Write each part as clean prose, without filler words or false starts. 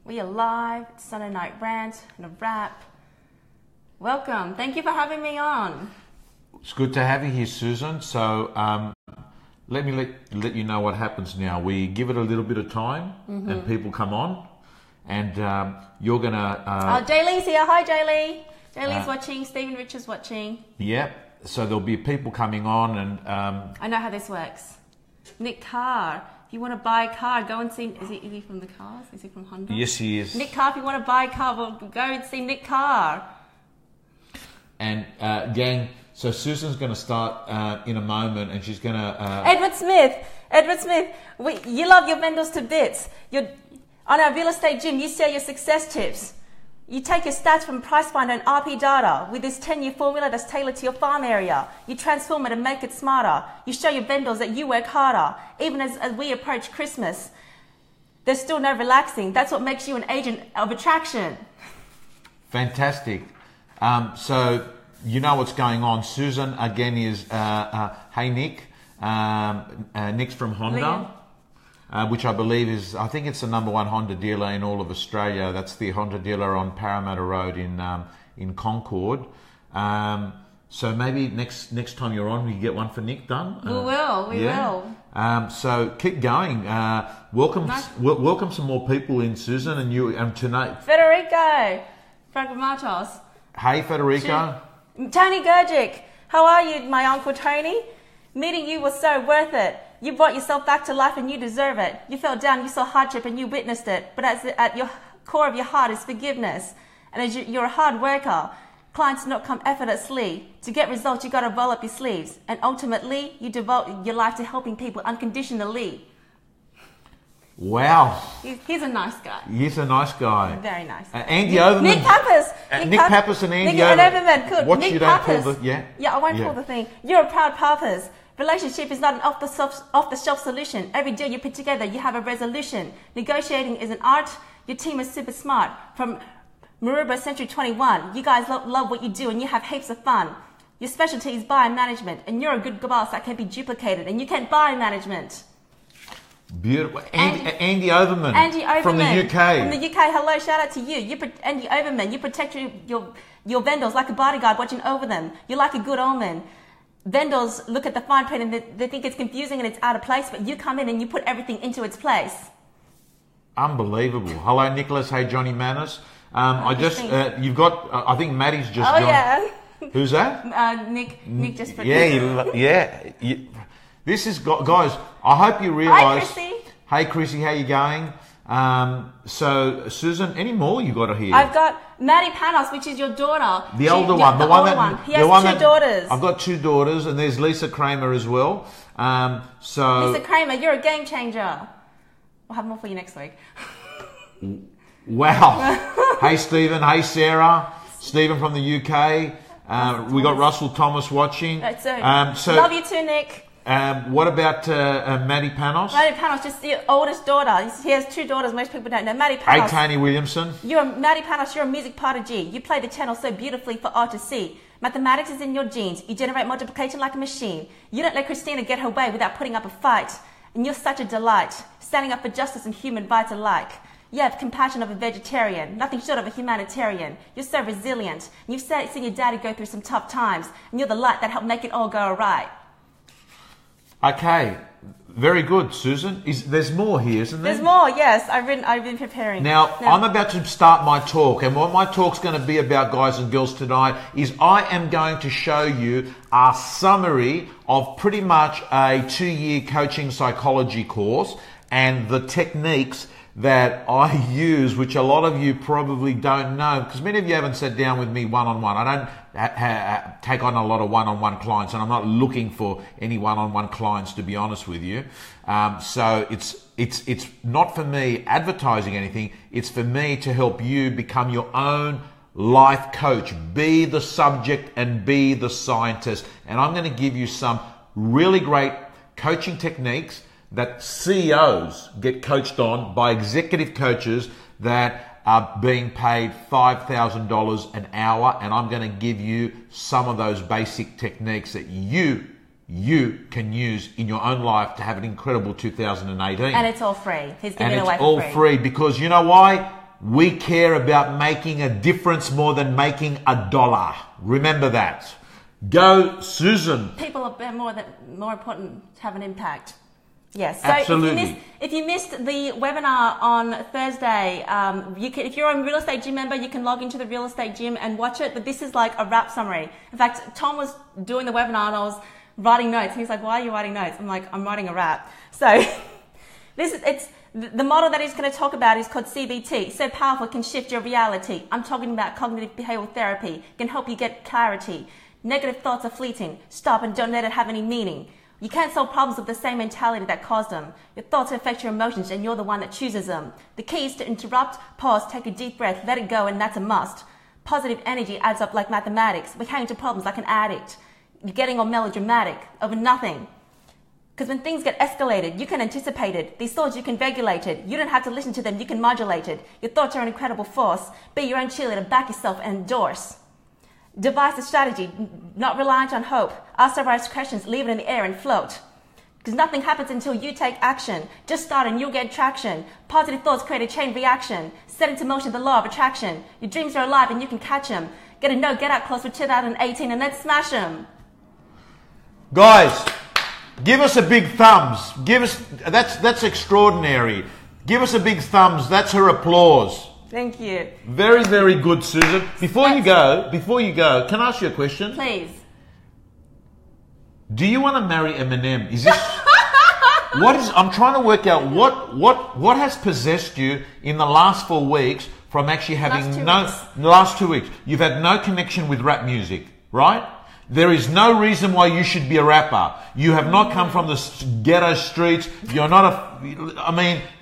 We are live. It's Sunday Night Rant and a wrap. Welcome. Thank you for having me on. It's good to have you here, Susan. So let me let you know what happens now. We give it a little bit of time and people come on and you're going to... Jaylee's here. Hi, Jaylee. Jaylee's watching. Stephen Richards watching. Yeah. So there'll be people coming on and... I know how this works. Nick Carr. If you want to buy a car, go and see... Is he from the cars? Is he from Honda? Yes, he is. Nick Carr, if you want to buy a car, well, go and see Nick Carr. And gang, so Susan's going to start in a moment and she's going to... Edward Smith, you love your vendors to bits. On our real estate gym, you share your success tips. You take your stats from Pricefinder and RP data with this 10-year formula that's tailored to your farm area. You transform it and make it smarter. You show your vendors that you work harder. Even as we approach Christmas, there's still no relaxing. That's what makes you an agent of attraction. Fantastic. So you know what's going on. Susan again is, hey Nick, Nick's from Honda. Which I believe is, I think it's the #1 Honda dealer in all of Australia. That's the Honda dealer on Parramatta Road in Concord. So maybe next time you're on, we get one for Nick done. We will. So keep going. Welcome some more people in, Susan, and you tonight. Federico, Fragmatos. Hey Federico. Tony Gurgic, how are you, my Uncle Tony? Meeting you was so worth it. You brought yourself back to life and you deserve it. You fell down, you saw hardship and you witnessed it. But at your core of your heart is forgiveness. And as you're a hard worker, clients do not come effortlessly. To get results, you got to roll up your sleeves. And ultimately, you devote your life to helping people unconditionally. Wow. He's a nice guy. He's a nice guy. Very nice. Andy Overman. Nick Pappas. Nick Pappas and Andy Overman. Good. What Nick you don't Pappas. call the... Yeah, I won't call the thing. You're a proud Pappas. Relationship is not an off-the-shelf solution. Every deal you put together, you have a resolution. Negotiating is an art. Your team is super smart. From Maruba Century 21, you guys love what you do and you have heaps of fun. Your specialty is buyer management, and you're a good boss that can be duplicated, and you can buy management. Beautiful. Andy Overman. Andy Overman. From the UK. From the UK. Hello, shout out to you. Andy Overman. You protect your vendors like a bodyguard watching over them. You're like a good omen. Vendors look at the fine print and they think it's confusing and it's out of place, but you come in and you put everything into its place. Unbelievable. Hello, Nicholas. Hey, Johnny Manis. You've got, I think Maddie's just joined. Yeah. Who's that? Nick just put This is, guys, I hope you realise. Hi, Chrissy. Hey, Chrissy, how you going? So, Susan, any more you got here? I've got Maddie Panos, which is your daughter. The older one. The older one. He has two daughters. I've got 2 daughters, and there's Lisa Kramer as well. Lisa Kramer, you're a game changer. We'll have more for you next week. Wow. Hey, Stephen. Hey, Sarah. Stephen from the UK. We got Russell Thomas watching. So love you too, Nick. What about Maddie Panos? Maddie Panos, just the oldest daughter. He has 2 daughters. Most people don't know. Maddie Panos. Hey, Tony Williamson. Maddie Panos, you're a music prodigy. You play the channel so beautifully for all to see. Mathematics is in your genes. You generate multiplication like a machine. You don't let Christina get her way without putting up a fight. And you're such a delight, standing up for justice and human rights alike. You have compassion of a vegetarian, nothing short of a humanitarian. You're so resilient. You've seen your daddy go through some tough times, and you're the light that helped make it all go all right. Okay, very good, Susan. There's more here, isn't there? There's more, yes. I've been preparing. Now, I'm about to start my talk, and what my talk's going to be about, guys and girls, tonight is I am going to show you a summary of pretty much a 2-year coaching psychology course and the techniques that I use, which a lot of you probably don't know, because many of you haven't sat down with me one-on-one. I don't take on a lot of one-on-one clients, and I'm not looking for any one-on-one clients, to be honest with you. So it's not for me advertising anything. It's for me to help you become your own life coach. Be the subject and be the scientist. And I'm going to give you some really great coaching techniques that CEOs get coached on by executive coaches that are being paid $5,000 an hour, and I'm going to give you some of those basic techniques that you can use in your own life to have an incredible 2018. And it's all free. He's giving it away for free. And it's all free because you know why? we care about making a difference more than making $1. Remember that. Go, Susan. People are more important to have an impact. Yes. So Absolutely. if you missed the webinar on Thursday, if you're a real estate gym member, you can log into the real estate gym and watch it. But this is like a wrap summary. In fact, Tom was doing the webinar and I was writing notes. And he's like, "Why are you writing notes?" I'm like, "I'm writing a wrap." So the model that he's going to talk about is called CBT. So powerful, it can shift your reality. I'm talking about cognitive behavioral therapy. It can help you get clarity. Negative thoughts are fleeting. Stop and don't let it have any meaning. You can't solve problems with the same mentality that caused them. Your thoughts affect your emotions and you're the one that chooses them. The key is to interrupt, pause, take a deep breath, let it go, and that's a must. Positive energy adds up like mathematics. We hang into problems like an addict. You're getting all melodramatic over nothing. Because when things get escalated, you can anticipate it. These thoughts, you can regulate it. You don't have to listen to them, you can modulate it. Your thoughts are an incredible force. Be your own cheerleader, back yourself and endorse. Devise a strategy, not reliant on hope. Ask the right questions, leave it in the air and float. Because nothing happens until you take action. Just start and you'll get traction. Positive thoughts create a chain reaction. Set into motion the law of attraction. Your dreams are alive and you can catch them. Get a no, get out close for 2018 and let's smash them. Guys, give us a big thumbs. That's extraordinary. Give us a big thumbs. That's her applause. Thank you. Very, very good, Susan. Before you go, can I ask you a question? Please. Do you want to marry Eminem? Is this I'm trying to work out what has possessed you in the last 4 weeks from actually having the last 2 weeks. You've had no connection with rap music, right? There is no reason why you should be a rapper. You have not come from the ghetto streets. You're not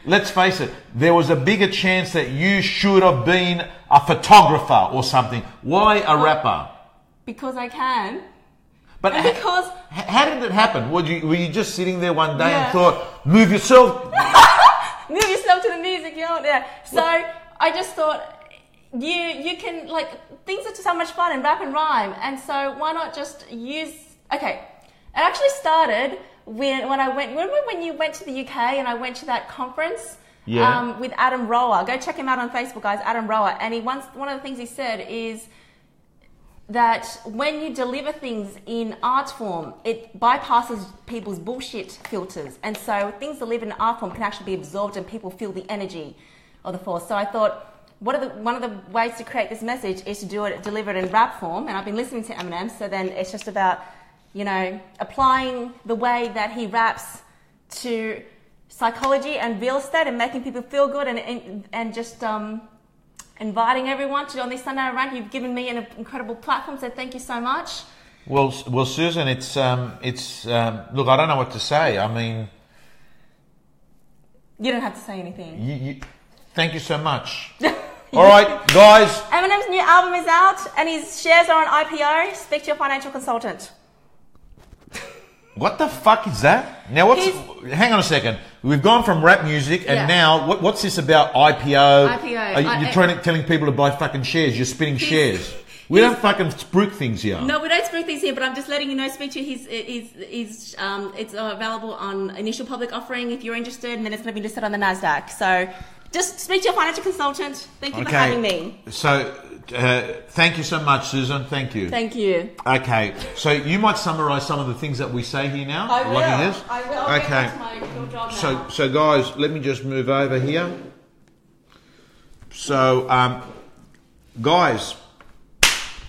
let's face it. There was a bigger chance that you should have been a photographer or something. Why a rapper? Because I can. But how did it happen? Were you just sitting there one day and thought, move yourself? Move yourself to the music, yeah. So I just thought, you can, things are so much fun and rap and rhyme, and so why not just use, it actually started when you went to the UK and I went to that conference with Adam Rower. Go check him out on Facebook, guys, Adam Rower, and one of the things he said is that when you deliver things in art form, it bypasses people's bullshit filters, and so things delivered in art form can actually be absorbed and people feel the energy of the force. So I thought, one of the ways to create this message is to deliver it in rap form, and I've been listening to Eminem, so then it's just about, applying the way that he raps to psychology and real estate and making people feel good and just inviting everyone to on this Sunday Rant. You've given me an incredible platform, so thank you so much. Well, Susan, it's look, I don't know what to say. I mean, you don't have to say anything. Thank you so much. All right, guys. Eminem's new album is out and his shares are on IPO. Speak to your financial consultant. What the fuck is that? Now, hang on a second. We've gone from rap music and now, what's this about IPO? IPO. You're telling people to buy fucking shares. You're spinning shares. We don't fucking spruik things here. No, we don't spruik things here, but I'm just letting you know, speak to it's available on initial public offering if you're interested, and then it's going to be listed on the NASDAQ. So just speak to your financial consultant. Thank you for having me. So, thank you so much, Susan. Thank you. Thank you. Okay, so you might summarise some of the things that we say here now. I will. I will. I'll okay. get back to my real job now. So guys, let me just move over here. So, guys,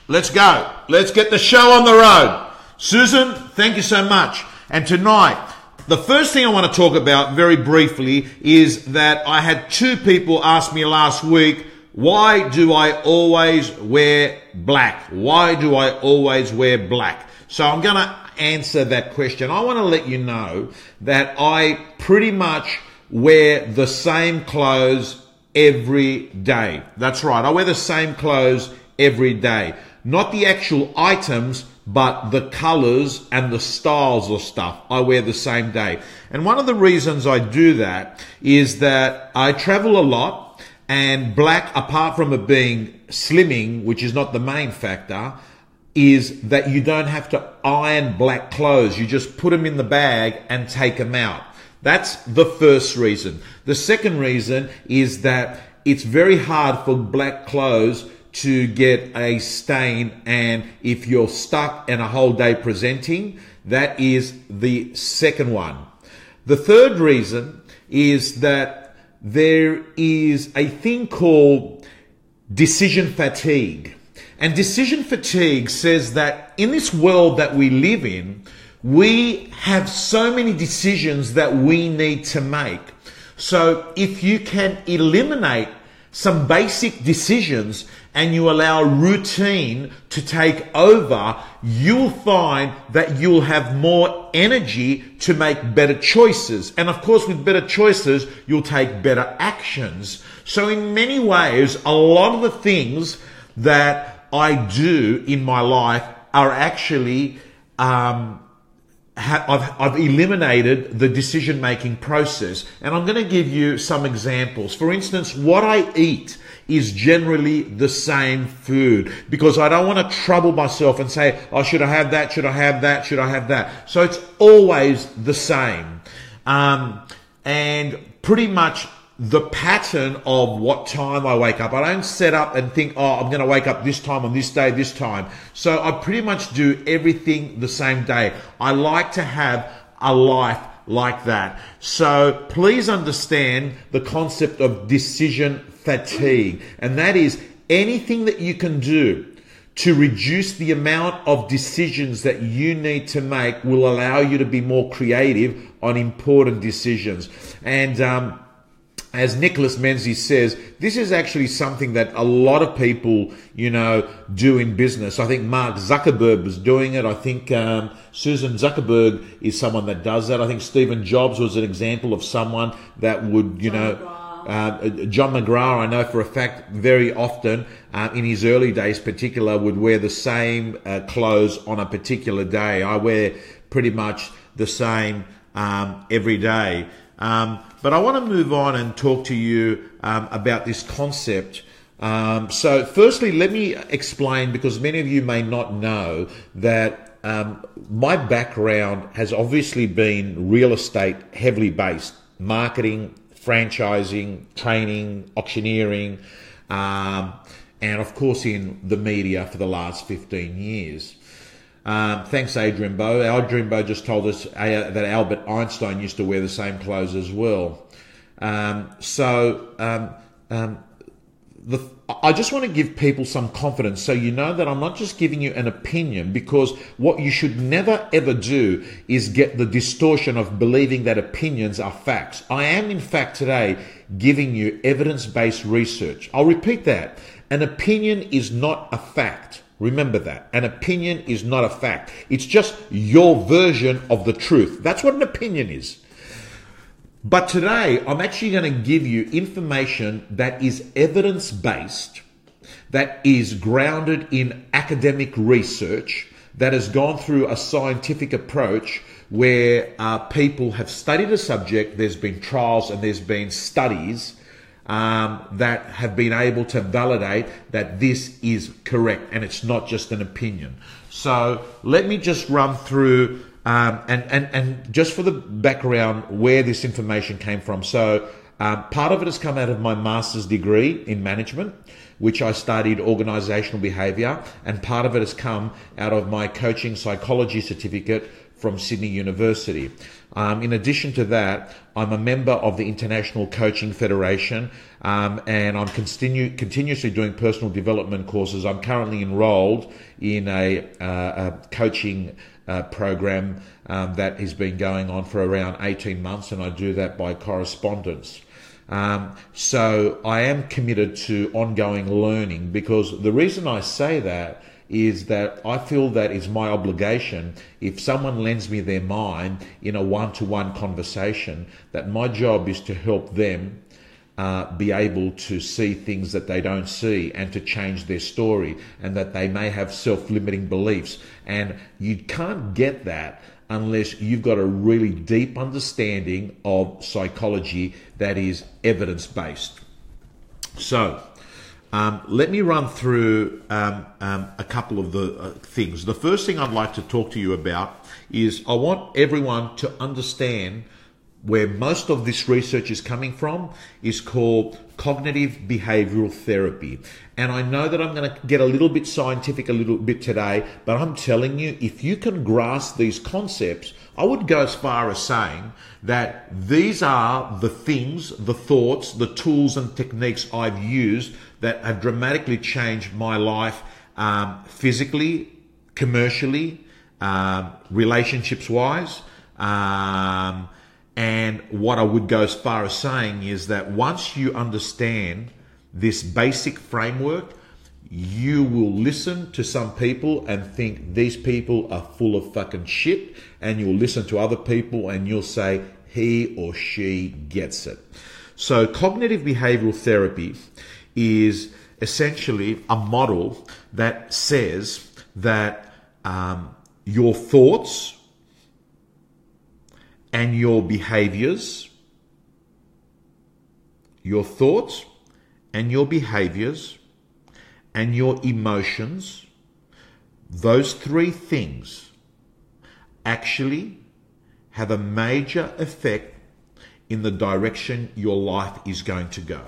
let's go. Let's get the show on the road. Susan, thank you so much. And tonight, the first thing I want to talk about very briefly is that I had 2 people ask me last week, why do I always wear black? Why do I always wear black? So I'm going to answer that question. I want to let you know that I pretty much wear the same clothes every day. That's right. I wear the same clothes every day. Not the actual items, but the colors and the styles of stuff I wear the same day. And one of the reasons I do that is that I travel a lot, and black, apart from it being slimming, which is not the main factor, is that you don't have to iron black clothes. You just put them in the bag and take them out. That's the first reason. The second reason is that it's very hard for black clothes to get a stain, and if you're stuck and a whole day presenting, that is the second one. The third reason is that there is a thing called decision fatigue. And decision fatigue says that in this world that we live in, we have so many decisions that we need to make. So if you can eliminate some basic decisions and you allow routine to take over, you'll find that you'll have more energy to make better choices. And of course, with better choices, you'll take better actions. So in many ways, a lot of the things that I do in my life are actually, I've eliminated the decision-making process. And I'm going to give you some examples. For instance, what I eat is generally the same food because I don't want to trouble myself and say, oh, should I have that? Should I have that? Should I have that? So it's always the same. And pretty much the pattern of what time I wake up. I don't set up and think, oh, I'm going to wake up this time on this day, this time. So I pretty much do everything the same day. I like to have a life like that. So please understand the concept of decision fatigue. And that is anything that you can do to reduce the amount of decisions that you need to make will allow you to be more creative on important decisions. And, as Nicholas Menzies says, this is actually something that a lot of people, do in business. I think Mark Zuckerberg was doing it. I think Susan Zuckerberg is someone that does that. I think Stephen Jobs was an example of someone that would, John McGrath, I know for a fact, very often in his early days particular, would wear the same clothes on a particular day. I wear pretty much the same every day. But I want to move on and talk to you about this concept. So firstly, let me explain, because many of you may not know that my background has obviously been real estate heavily based, marketing, franchising, training, auctioneering, and of course in the media for the last 15 years. Thanks, Adrian Bowe. Adrian Bowe just told us that Albert Einstein used to wear the same clothes as well. I just want to give people some confidence so you know that I'm not just giving you an opinion, because what you should never ever do is get the distortion of believing that opinions are facts. I am in fact today giving you evidence-based research. I'll repeat that. An opinion is not a fact. Remember that. An opinion is not a fact. It's just your version of the truth. That's what an opinion is. But today, I'm actually going to give you information that is evidence-based, that is grounded in academic research, that has gone through a scientific approach where people have studied a subject, there's been trials and there's been studies that have been able to validate that this is correct and it's not just an opinion. So let me just run through and just for the background where this information came from. So part of it has come out of my master's degree in management, which I studied organizational behavior, and part of it has come out of my coaching psychology certificate from Sydney University. In addition to that, I'm a member of the International Coaching Federation, and I'm continuously doing personal development courses. I'm currently enrolled in a coaching program that has been going on for around 18 months, and I do that by correspondence. So I am committed to ongoing learning, because the reason I say that is that I feel that it's my obligation, if someone lends me their mind in a one-to-one conversation, that my job is to help them be able to see things that they don't see and to change their story, and that they may have self-limiting beliefs. And you can't get that unless you've got a really deep understanding of psychology that is evidence-based. So let me run through a couple of the things. The first thing I'd like to talk to you about is I want everyone to understand where most of this research is coming from, is called cognitive behavioral therapy. And I know that I'm going to get a little bit scientific a little bit today, but I'm telling you, if you can grasp these concepts, I would go as far as saying that these are the things, the thoughts, the tools and techniques I've used that have dramatically changed my life, physically, commercially, relationships-wise. And what I would go as far as saying is that once you understand this basic framework, you will listen to some people and think these people are full of fucking shit, and you'll listen to other people and you'll say he or she gets it. So cognitive behavioral therapy is essentially a model that says that your thoughts and your behaviors, your thoughts and your behaviors and your emotions, those three things actually have a major effect in the direction your life is going to go.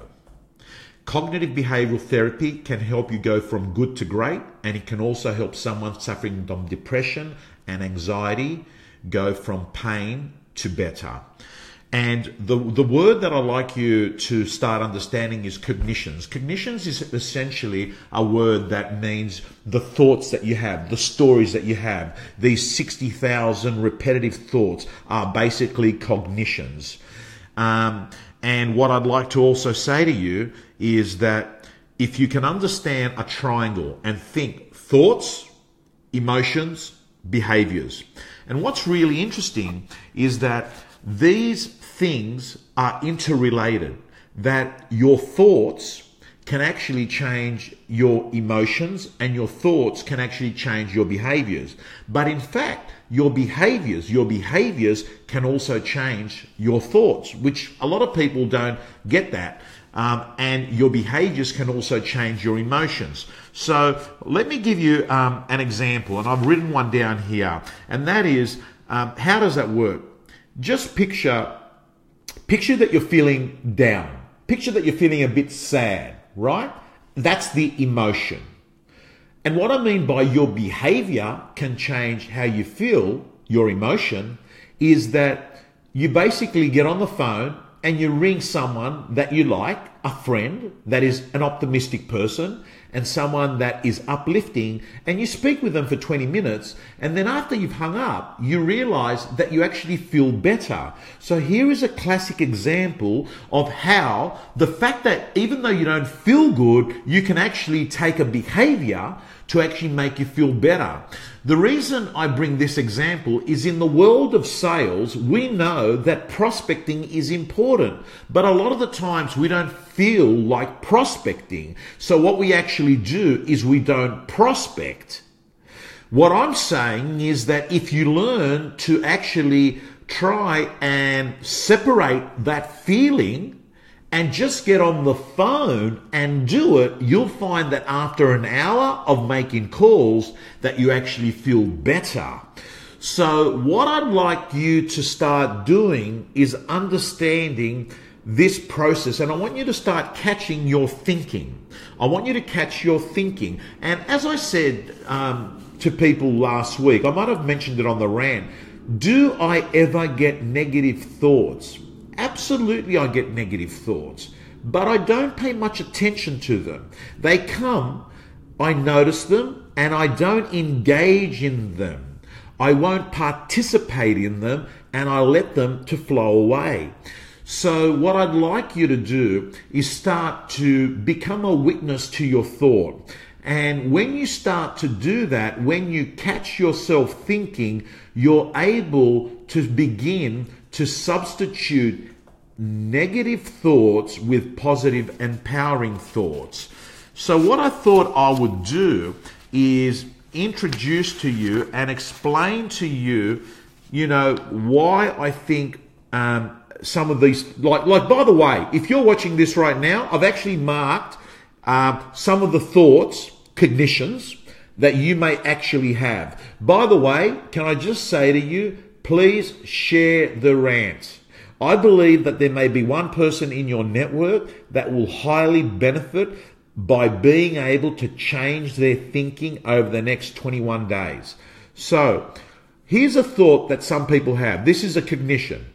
Cognitive behavioral therapy can help you go from good to great, and it can also help someone suffering from depression and anxiety go from pain to better. And the word that I'd like you to start understanding is cognitions. Cognitions is essentially a word that means the thoughts that you have, the stories that you have. These 60,000 repetitive thoughts are basically cognitions. And what I'd like to also say to you is that if you can understand a triangle and think thoughts, emotions, behaviors. And what's really interesting is that these things are interrelated, that your thoughts can actually change your emotions and your thoughts can actually change your behaviors. But in fact, your behaviors can also change your thoughts, which a lot of people don't get that. And your behaviors can also change your emotions. So let me give you an example, and I've written one down here, and that is, how does that work? Just picture that you're feeling down. Picture that you're feeling a bit sad, right? That's the emotion. And what I mean by your behavior can change how you feel, your emotion, is that you basically get on the phone and you ring someone that you like, a friend that is an optimistic person and someone that is uplifting, and you speak with them for 20 minutes, and then after you've hung up, you realize that you actually feel better. So here is a classic example of how the fact that even though you don't feel good, you can actually take a behavior to actually make you feel better. The reason I bring this example is in the world of sales, we know that prospecting is important, but a lot of the times we don't feel like prospecting. So what we actually do is we don't prospect. What I'm saying is that if you learn to actually try and separate that feeling and just get on the phone and do it, you'll find that after an hour of making calls that you actually feel better. So what I'd like you to start doing is understanding this process, and I want you to start catching your thinking. I want you to catch your thinking. And as I said to people last week, I might have mentioned it on the rant, do I ever get negative thoughts? Absolutely, I get negative thoughts, but I don't pay much attention to them. They come, I notice them, and I don't engage in them. I won't participate in them, and I let them to flow away. So what I'd like you to do is start to become a witness to your thought. And when you start to do that, when you catch yourself thinking, you're able to begin to substitute negative thoughts with positive, empowering thoughts. So what I thought I would do is introduce to you and explain to you, why I think some of these, like by the way, if you're watching this right now, I've actually marked some of the thoughts, cognitions, that you may actually have. By the way, can I just say to you, please share the rant. I believe that there may be one person in your network that will highly benefit by being able to change their thinking over the next 21 days. So, here's a thought that some people have. This is a cognition.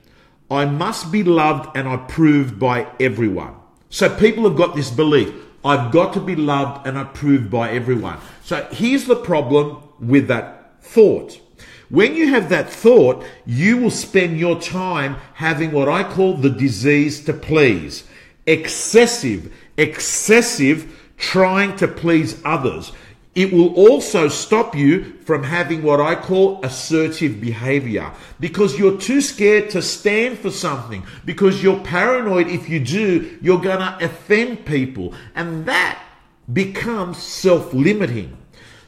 I must be loved and approved by everyone. So people have got this belief. I've got to be loved and approved by everyone. So here's the problem with that thought. When you have that thought, you will spend your time having what I call the disease to please. Excessive trying to please others. It will also stop you from having what I call assertive behavior, because you're too scared to stand for something, because you're paranoid if you do, you're going to offend people, and that becomes self-limiting.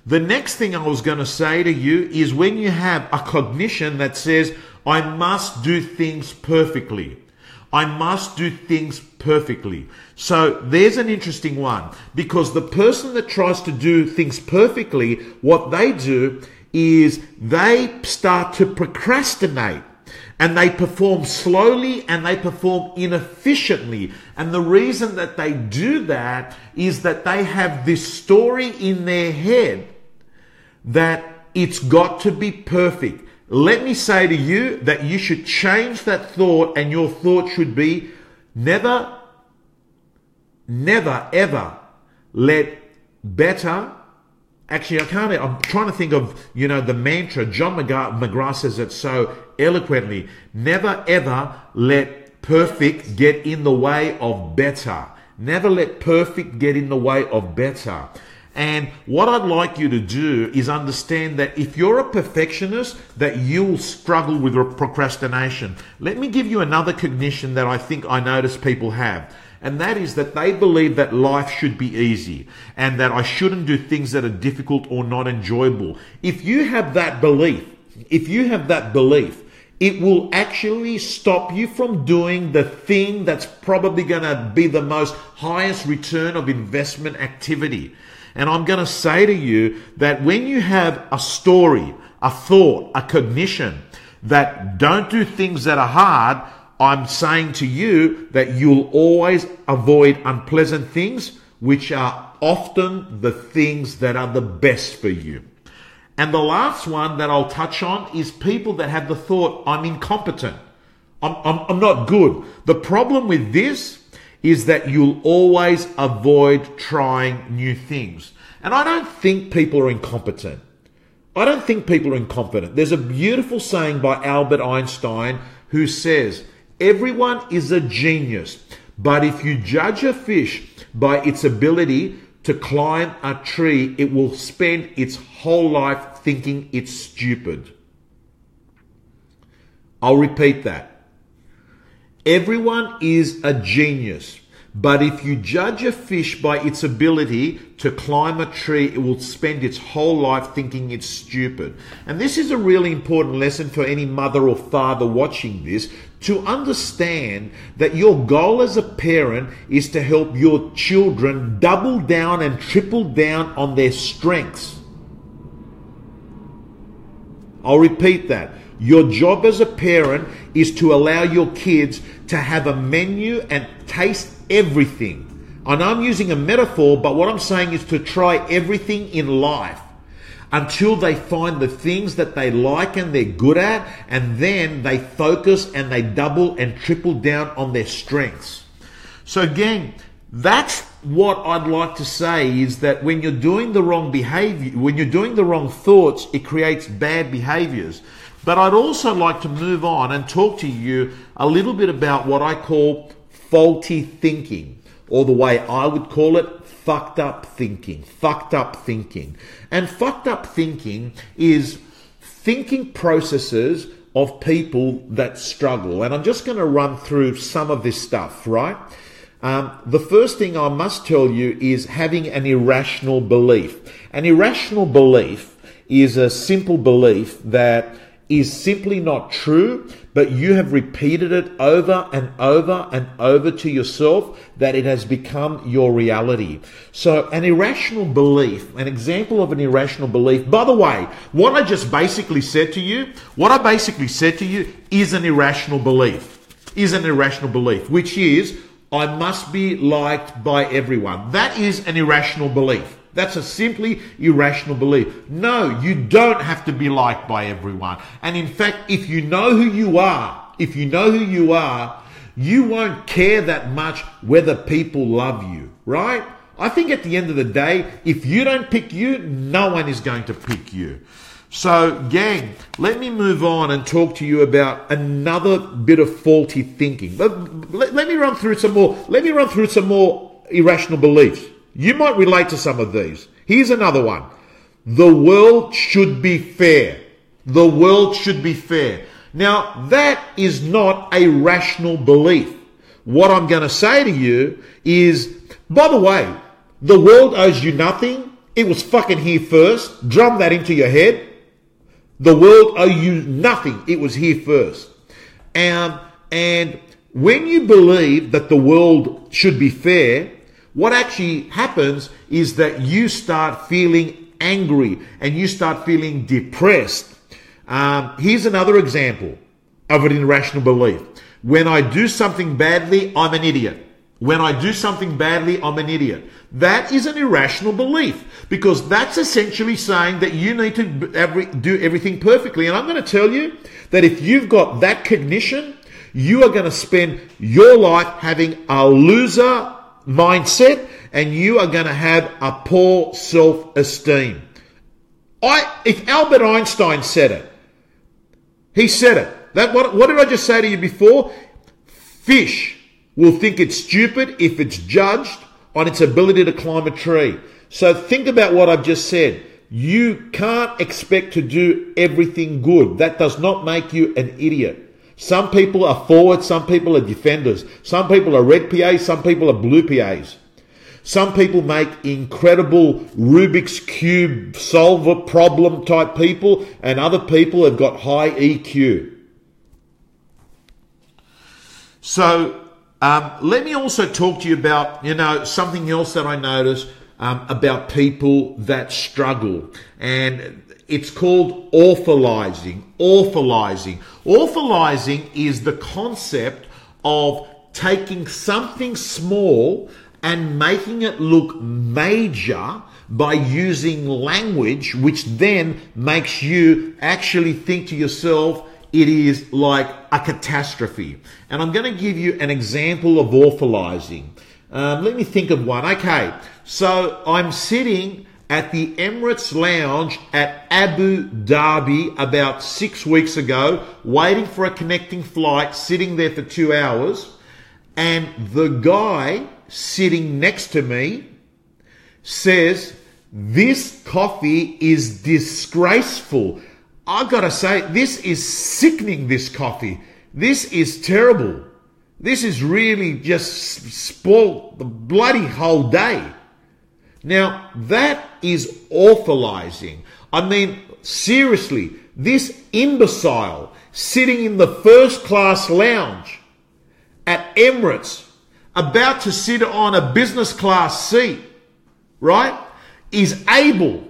The next thing I was going to say to you is when you have a cognition that says, I must do things perfectly. I must do things perfectly. So there's an interesting one, because the person that tries to do things perfectly, what they do is they start to procrastinate, and they perform slowly and they perform inefficiently. And the reason that they do that is that they have this story in their head that it's got to be perfect. Let me say to you that you should change that thought, and your thought should be never ever let better. Actually, I'm trying to think of, the mantra. John McGrath says it so eloquently. Never ever let perfect get in the way of better. Never let perfect get in the way of better. And what I'd like you to do is understand that if you're a perfectionist, that you'll struggle with procrastination. Let me give you another cognition that I think I notice people have. And that is that they believe that life should be easy and that I shouldn't do things that are difficult or not enjoyable. If you have that belief, it will actually stop you from doing the thing that's probably going to be the most highest return of investment activity. And I'm going to say to you that when you have a story, a thought, a cognition that don't do things that are hard, I'm saying to you that you'll always avoid unpleasant things, which are often the things that are the best for you. And the last one that I'll touch on is people that have the thought, I'm incompetent. I'm not good. The problem with this is that you'll always avoid trying new things. And I don't think people are incompetent. There's a beautiful saying by Albert Einstein who says, everyone is a genius, but if you judge a fish by its ability to climb a tree, it will spend its whole life thinking it's stupid. I'll repeat that. Everyone is a genius, but if you judge a fish by its ability to climb a tree, it will spend its whole life thinking it's stupid. And this is a really important lesson for any mother or father watching this, to understand that your goal as a parent is to help your children double down and triple down on their strengths. I'll repeat that. Your job as a parent is to allow your kids to have a menu and taste everything. I know I'm using a metaphor, but what I'm saying is to try everything in life until they find the things that they like and they're good at, and then they focus and they double and triple down on their strengths. So again, that's what I'd like to say, is that when you're doing the wrong behavior, when you're doing the wrong thoughts, it creates bad behaviors. But I'd also like to move on and talk to you a little bit about what I call faulty thinking, or the way I would call it, fucked up thinking. And fucked up thinking is thinking processes of people that struggle. And I'm just going to run through some of this stuff, right? The first thing I must tell you is having an irrational belief. An irrational belief is a simple belief that is simply not true, but you have repeated it over and over and over to yourself that it has become your reality. So an irrational belief, an example of an irrational belief, by the way, what I basically said to you is an irrational belief. is an irrational belief, which is, I must be liked by everyone. That is an irrational belief. That's a simply irrational belief. No, you don't have to be liked by everyone. And in fact, if you know who you are, you won't care that much whether people love you, right? I think at the end of the day, if you don't pick you, no one is going to pick you. So, gang, let me move on and talk to you about another bit of faulty thinking. But let me run through some more. Let me run through some more irrational beliefs. You might relate to some of these. Here's another one. The world should be fair. The world should be fair. Now, that is not a rational belief. What I'm going to say to you is, by the way, the world owes you nothing. It was fucking here first. Drum that into your head. The world owes you nothing. It was here first. And when you believe that the world should be fair, what actually happens is that you start feeling angry and you start feeling depressed. Here's another example of an irrational belief. When I do something badly, I'm an idiot. When I do something badly, I'm an idiot. That is an irrational belief because that's essentially saying that you need to do everything perfectly. And I'm going to tell you that if you've got that cognition, you are going to spend your life having a loser mindset and you are going to have a poor self-esteem. If Albert Einstein said it, he said it. What did I just say to you before? Fish will think it's stupid if it's judged on its ability to climb a tree. So think about what I've just said. You can't expect to do everything good. That does not make you an idiot. Some people are forwards, some people are defenders. Some people are red PAs, some people are blue PAs. Some people make incredible Rubik's Cube solver problem type people, and other people have got high EQ. So let me also talk to you about, something else that I notice about people that struggle. And it's called awfulizing. Awfulizing. Awfulizing is the concept of taking something small and making it look major by using language, which then makes you actually think to yourself, it is like a catastrophe. And I'm going to give you an example of awfulizing. Let me think of one. Okay, so I'm sitting at the Emirates Lounge at Abu Dhabi about 6 weeks ago, waiting for a connecting flight, sitting there for 2 hours, and the guy sitting next to me says, "This coffee is disgraceful. I've got to say, this is sickening, this coffee. This is terrible. This is really just spoiled the bloody whole day." Now, that is awfulizing. I mean, seriously, this imbecile sitting in the first class lounge at Emirates, about to sit on a business class seat, right, is able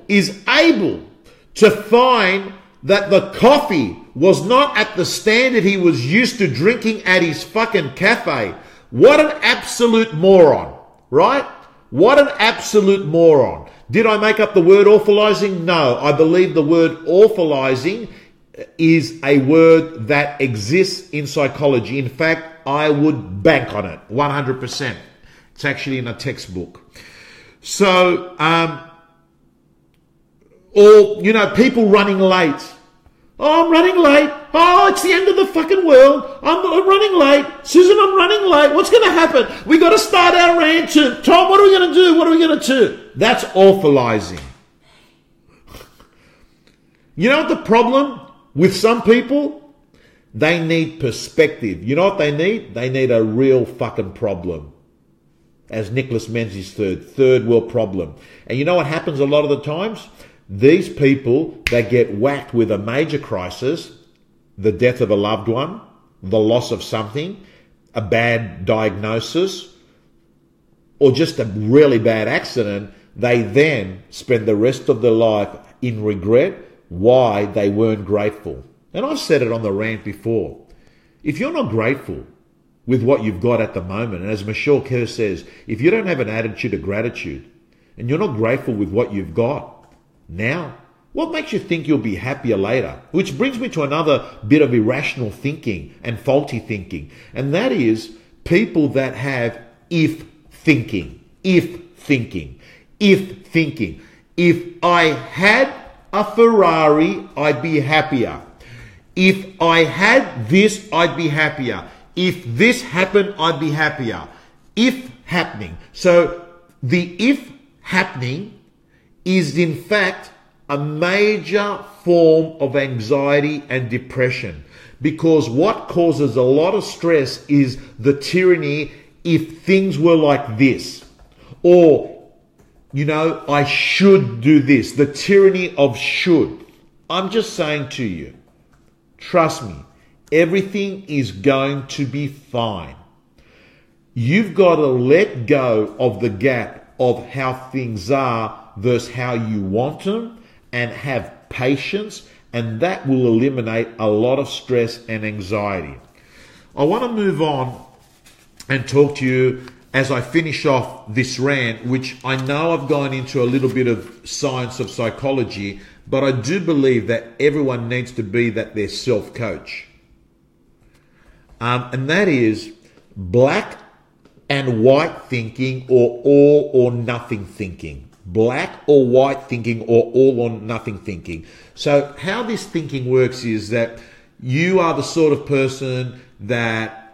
to find that the coffee was not at the standard he was used to drinking at his fucking cafe. What an absolute moron, right? What an absolute moron. Did I make up the word awfulizing? No, I believe the word awfulizing is a word that exists in psychology. In fact, I would bank on it 100%. It's actually in a textbook. So, or, people running late. "Oh, I'm running late. Oh, it's the end of the fucking world. I'm running late. Susan, I'm running late. What's going to happen? We got to start our rant soon. Tom, what are we going to do? What are we going to do?" That's awfulizing. You know what the problem with some people? They need perspective. You know what they need? They need a real fucking problem. As Nicholas Menzies third world problem. And you know what happens a lot of the times? These people, they get whacked with a major crisis, the death of a loved one, the loss of something, a bad diagnosis, or just a really bad accident. They then spend the rest of their life in regret why they weren't grateful. And I've said it on the rant before. If you're not grateful, with what you've got at the moment. And as Michelle Kerr says, if you don't have an attitude of gratitude and you're not grateful with what you've got now, what makes you think you'll be happier later? Which brings me to another bit of irrational thinking and faulty thinking. And that is people that have if thinking. If thinking. If thinking. If I had a Ferrari, I'd be happier. If I had this, I'd be happier. If this happened, I'd be happier. If happening. So the if happening is in fact a major form of anxiety and depression, because what causes a lot of stress is the tyranny if things were like this, or, you know, I should do this, the tyranny of should. I'm just saying to you, trust me, everything is going to be fine. You've got to let go of the gap of how things are versus how you want them, and have patience, and that will eliminate a lot of stress and anxiety. I want to move on and talk to you as I finish off this rant, which I know I've gone into a little bit of science of psychology, but I do believe that everyone needs to be their self-coach. And that is black and white thinking, or all or nothing thinking. Black or white thinking, or all or nothing thinking. So how this thinking works is that you are the sort of person that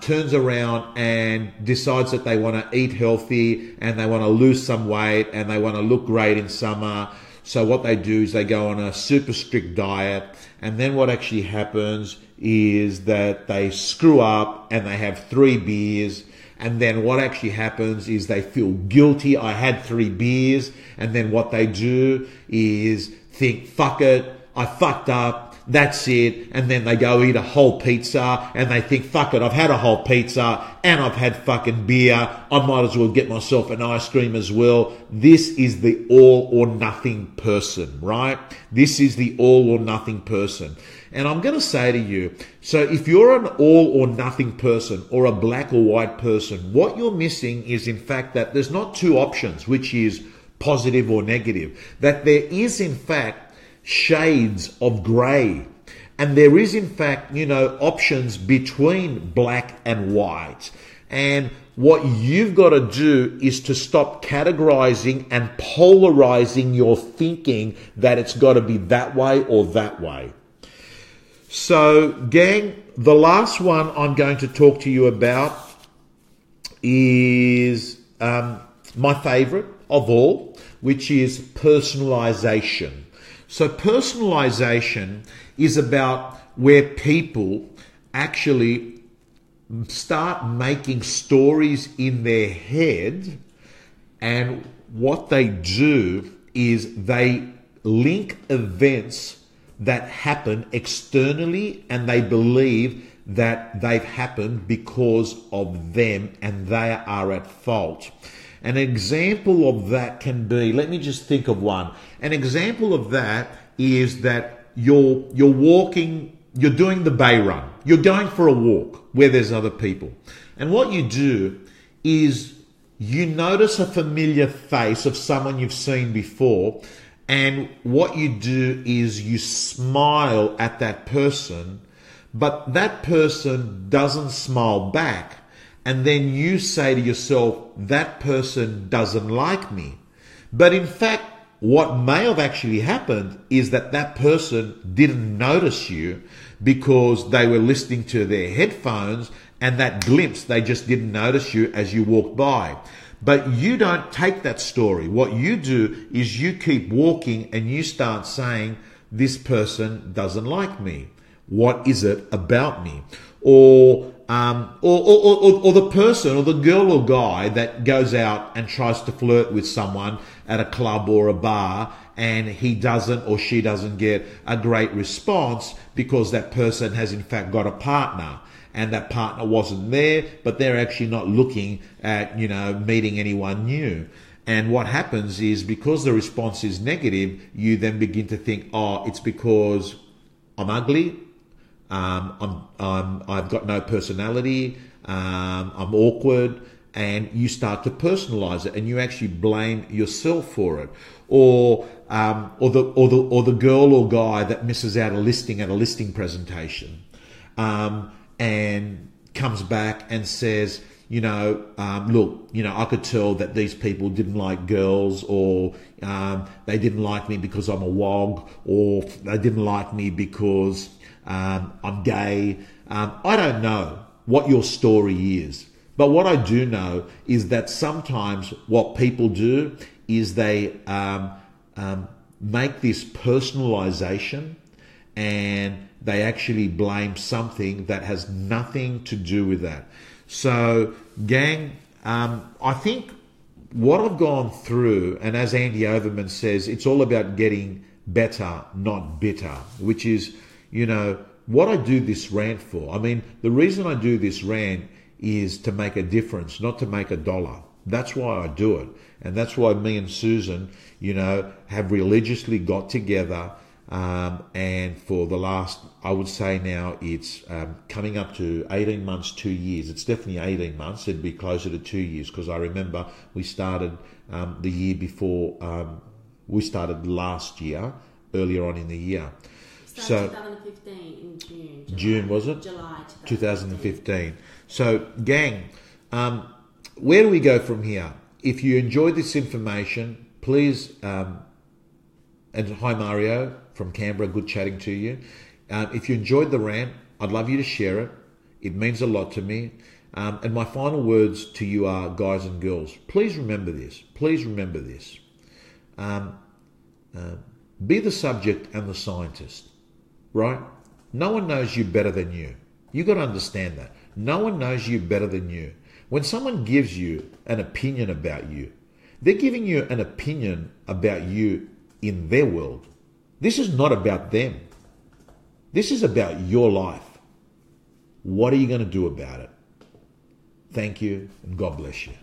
turns around and decides that they want to eat healthy and they want to lose some weight and they want to look great in summer. So what they do is they go on a super strict diet, and then what actually happens is that they screw up and they have 3 beers. And then what actually happens is they feel guilty. I had 3 beers. And then what they do is think, fuck it, I fucked up, that's it. And then they go eat a whole pizza and they think, fuck it, I've had a whole pizza and I've had fucking beer. I might as well get myself an ice cream as well. This is the all or nothing person, right? This is the all or nothing person. And I'm going to say to you, so if you're an all or nothing person or a black or white person, what you're missing is in fact that there's not 2 options, which is positive or negative. That there is in fact shades of grey. And there is in fact, you know, options between black and white. And what you've got to do is to stop categorizing and polarizing your thinking that it's got to be that way or that way. So, gang, the last one I'm going to talk to you about is my favorite of all, which is personalization. So personalization is about where people actually start making stories in their head, and what they do is they link events that happen externally, and they believe that they've happened because of them and they are at fault. An example of that can be, let me just think of one. An example of that is that you're walking, you're doing the bay run. You're going for a walk where there's other people. And what you do is you notice a familiar face of someone you've seen before, and what you do is you smile at that person, but that person doesn't smile back. And then you say to yourself, that person doesn't like me. But in fact, what may have actually happened is that that person didn't notice you because they were listening to their headphones, and that glimpse, they just didn't notice you as you walked by. But you don't take that story. What you do is you keep walking and you start saying, this person doesn't like me. What is it about me? Or the person or the girl or guy that goes out and tries to flirt with someone at a club or a bar, and he doesn't or she doesn't get a great response because that person has in fact got a partner. And that partner wasn't there, but they're actually not looking at, you know, meeting anyone new. And what happens is, because the response is negative, you then begin to think, oh, it's because I'm ugly, I've got no personality, I'm awkward, and you start to personalize it, and you actually blame yourself for it, or the girl or guy that misses out a listing at a listing presentation, and comes back and says, look, I could tell that these people didn't like girls, or they didn't like me because I'm a wog, or they didn't like me because I'm gay. I don't know what your story is, but what I do know is that sometimes what people do is they make this personalization, and they actually blame something that has nothing to do with that. So, gang, I think what I've gone through, and as Andy Overman says, it's all about getting better, not bitter, which is, what I do this rant for. I mean, the reason I do this rant is to make a difference, not to make a dollar. That's why I do it. And that's why me and Susan, have religiously got together. And for the last, I would say now, it's coming up to 18 months, 2 years. It's definitely 18 months. It'd be closer to 2 years, because I remember we started the year before. We started last year, earlier on in the year. So 2015 in June. June, was it? July 2015. So, gang, where do we go from here? If you enjoyed this information, please, and hi Mario from Canberra, good chatting to you. If you enjoyed the rant, I'd love you to share it. It means a lot to me. And my final words to you are, guys and girls, please remember this. Please remember this. Be the subject and the scientist, right? No one knows you better than you. You got to understand that. No one knows you better than you. When someone gives you an opinion about you, they're giving you an opinion about you in their world. This is not about them. This is about your life. What are you going to do about it? Thank you, and God bless you.